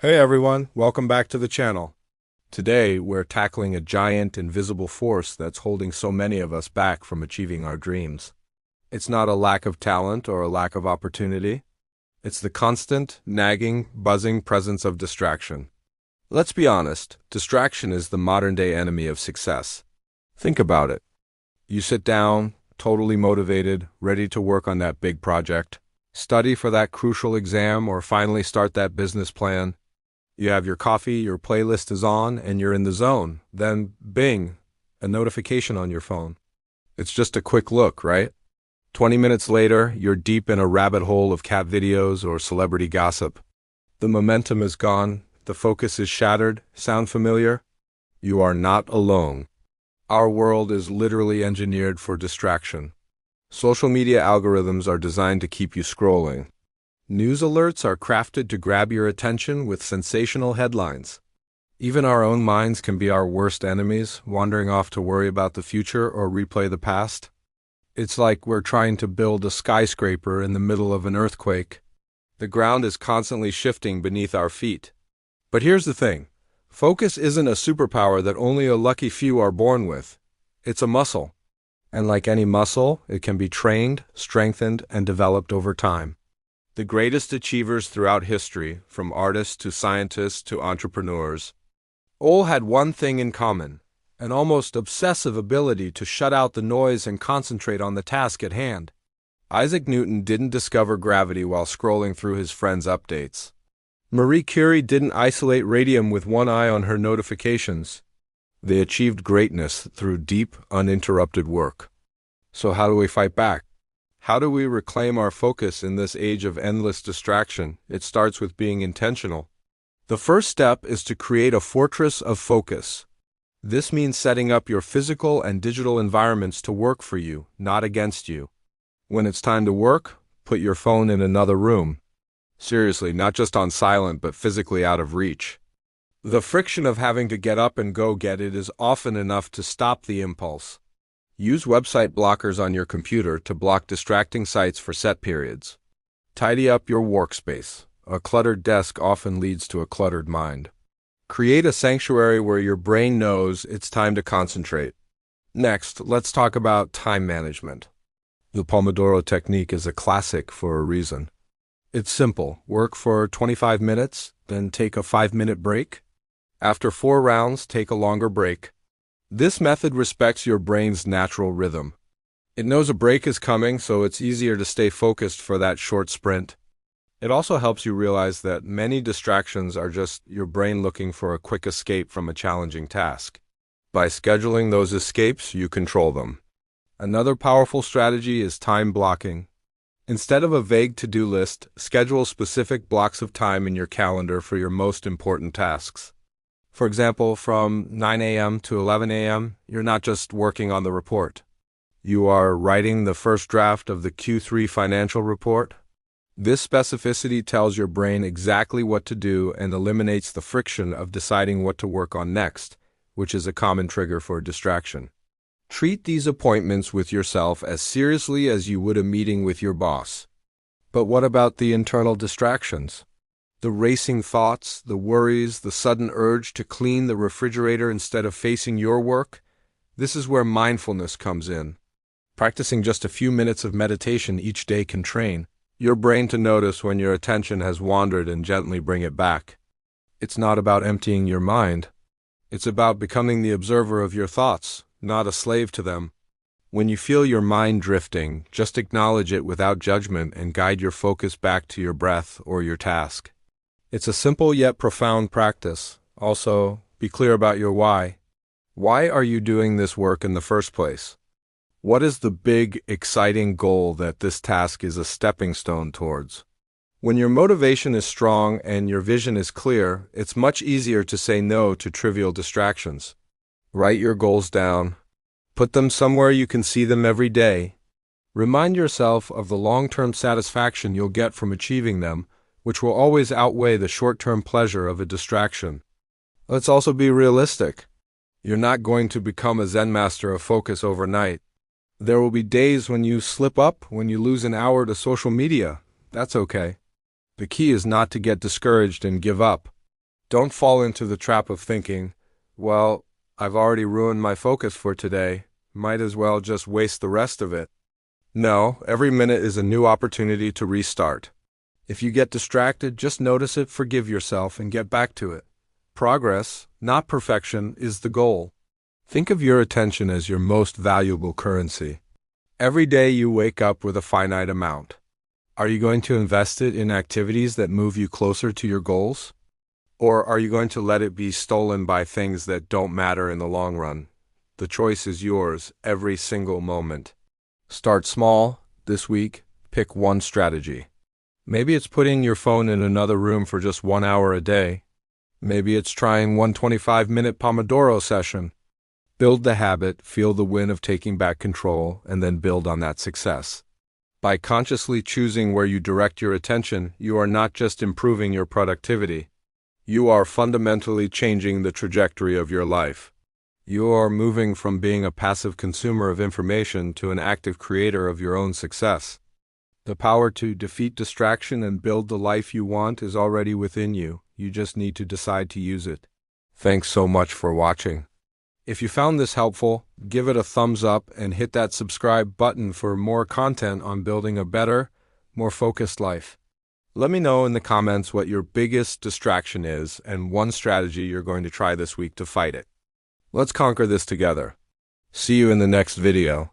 Hey everyone, welcome back to the channel. Today, we're tackling a giant invisible force that's holding so many of us back from achieving our dreams. It's not a lack of talent or a lack of opportunity. It's the constant, nagging, buzzing presence of distraction. Let's be honest, distraction is the modern-day enemy of success. Think about it. You sit down, totally motivated, ready to work on that big project, study for that crucial exam, or finally start that business plan. You have your coffee, your playlist is on, and you're in the zone. Then, bing, a notification on your phone. It's just a quick look, right? 20 minutes later, you're deep in a rabbit hole of cat videos or celebrity gossip. The momentum is gone, the focus is shattered. Sound familiar? You are not alone. Our world is literally engineered for distraction. Social media algorithms are designed to keep you scrolling. News alerts are crafted to grab your attention with sensational headlines. Even our own minds can be our worst enemies, wandering off to worry about the future or replay the past. It's like we're trying to build a skyscraper in the middle of an earthquake. The ground is constantly shifting beneath our feet. But here's the thing. Focus isn't a superpower that only a lucky few are born with. It's a muscle. And like any muscle, it can be trained, strengthened, and developed over time. The greatest achievers throughout history, from artists to scientists to entrepreneurs, all had one thing in common: an almost obsessive ability to shut out the noise and concentrate on the task at hand. Isaac Newton didn't discover gravity while scrolling through his friends' updates. Marie Curie didn't isolate radium with one eye on her notifications. They achieved greatness through deep, uninterrupted work. So how do we fight back? How do we reclaim our focus in this age of endless distraction? It starts with being intentional. The first step is to create a fortress of focus. This means setting up your physical and digital environments to work for you, not against you. When it's time to work, put your phone in another room. Seriously, not just on silent, but physically out of reach. The friction of having to get up and go get it is often enough to stop the impulse. Use website blockers on your computer to block distracting sites for set periods. Tidy up your workspace. A cluttered desk often leads to a cluttered mind. Create a sanctuary where your brain knows it's time to concentrate. Next, let's talk about time management. The Pomodoro technique is a classic for a reason. It's simple. Work for 25 minutes, then take a 5-minute break. After 4 rounds, take a longer break. This method respects your brain's natural rhythm. It knows a break is coming, so it's easier to stay focused for that short sprint. It also helps you realize that many distractions are just your brain looking for a quick escape from a challenging task. By scheduling those escapes, you control them. Another powerful strategy is time blocking. Instead of a vague to-do list, schedule specific blocks of time in your calendar for your most important tasks. For example, from 9 a.m. to 11 a.m., you're not just working on the report. You are writing the first draft of the Q3 financial report. This specificity tells your brain exactly what to do and eliminates the friction of deciding what to work on next, which is a common trigger for distraction. Treat these appointments with yourself as seriously as you would a meeting with your boss. But what about the internal distractions? The racing thoughts, the worries, the sudden urge to clean the refrigerator instead of facing your work? This is where mindfulness comes in. Practicing just a few minutes of meditation each day can train your brain to notice when your attention has wandered and gently bring it back. It's not about emptying your mind. It's about becoming the observer of your thoughts, not a slave to them. When you feel your mind drifting, just acknowledge it without judgment and guide your focus back to your breath or your task. It's a simple yet profound practice. Also, be clear about your why. Why are you doing this work in the first place? What is the big, exciting goal that this task is a stepping stone towards? When your motivation is strong and your vision is clear, it's much easier to say no to trivial distractions. Write your goals down. Put them somewhere you can see them every day. Remind yourself of the long-term satisfaction you'll get from achieving them, which will always outweigh the short-term pleasure of a distraction. Let's also be realistic. You're not going to become a Zen master of focus overnight. There will be days when you slip up, when you lose an hour to social media. That's okay. The key is not to get discouraged and give up. Don't fall into the trap of thinking, well, I've already ruined my focus for today, might as well just waste the rest of it. No, every minute is a new opportunity to restart. If you get distracted, just notice it, forgive yourself, and get back to it. Progress, not perfection, is the goal. Think of your attention as your most valuable currency. Every day you wake up with a finite amount. Are you going to invest it in activities that move you closer to your goals? Or are you going to let it be stolen by things that don't matter in the long run? The choice is yours every single moment. Start small this week. Pick one strategy. Maybe it's putting your phone in another room for just 1 hour a day. Maybe it's trying one 25-minute Pomodoro session. Build the habit, feel the win of taking back control, and then build on that success. By consciously choosing where you direct your attention, you are not just improving your productivity. You are fundamentally changing the trajectory of your life. You are moving from being a passive consumer of information to an active creator of your own success. The power to defeat distraction and build the life you want is already within you. You just need to decide to use it. Thanks so much for watching. If you found this helpful, give it a thumbs up and hit that subscribe button for more content on building a better, more focused life. Let me know in the comments what your biggest distraction is and one strategy you're going to try this week to fight it. Let's conquer this together. See you in the next video.